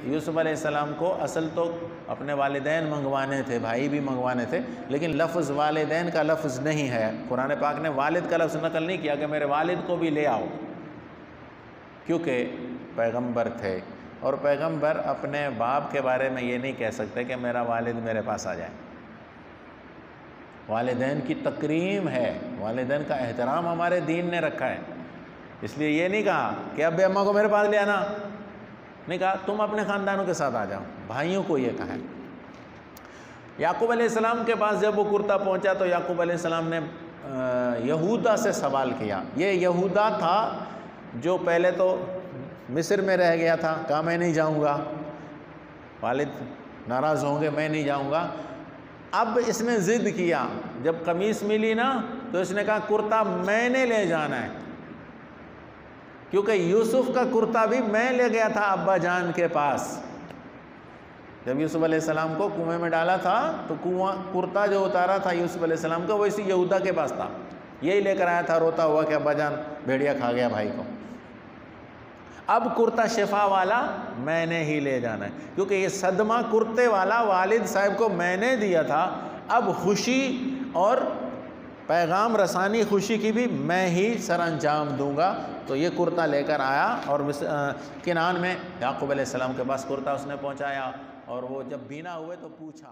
यूसुफ अलैहिस्सलाम को असल तो अपने वालिदैन मंगवाने थे, भाई भी मंगवाने थे, लेकिन लफ्ज़ वालिदैन का लफ्ज़ नहीं है। कुरान पाक ने वालिद का लफ्ज़ नकल नहीं किया कि मेरे वालिद को भी ले आओ, क्योंकि पैगंबर थे और पैगंबर अपने बाप के बारे में ये नहीं कह सकते कि मेरा वालिद मेरे पास आ जाए। वालिदैन की तकरीम है, वालिदैन का एहतराम हमारे दीन ने रखा है। इसलिए ये नहीं कहा कि अब्बे अम्मा को मेरे पास ले आना, नहीं कहा तुम अपने ख़ानदानों के साथ आ जाओ, भाइयों को ये कहा है। याकूब अलैहिस्सलाम के पास जब वो कुर्ता पहुंचा तो याकूब अलैहिस्सलाम ने यहूदा से सवाल किया। ये यहूदा था जो पहले तो मिस्र में रह गया था, कहा मैं नहीं जाऊंगा, वालिद नाराज़ होंगे, मैं नहीं जाऊंगा। अब इसने ज़िद किया, जब कमीज़ मिली ना तो इसने कहा कुर्ता मैंने ले जाना है, क्योंकि यूसुफ का कुर्ता भी मैं ले गया था अब्बा जान के पास। जब यूसुफ अलैहिस्सलाम को कुएं में डाला था तो कुर्ता जो उतारा था यूसुफ अलैहिस्सलाम का वो इसी यहूदा के पास था, यही लेकर आया था रोता हुआ कि अब्बा जान भेड़िया खा गया भाई को। अब कुर्ता शिफा वाला मैंने ही ले जाना है, क्योंकि ये सदमा कुर्ते वाला वालिद साहब को मैंने दिया था। अब खुशी और पैगाम रसानी खुशी की भी मैं ही सर अंजाम दूंगा। तो ये कुर्ता लेकर आया और किनान में याकूब अलैहिस्सलाम के पास कुर्ता उसने पहुंचाया, और वो जब बीना हुए तो पूछा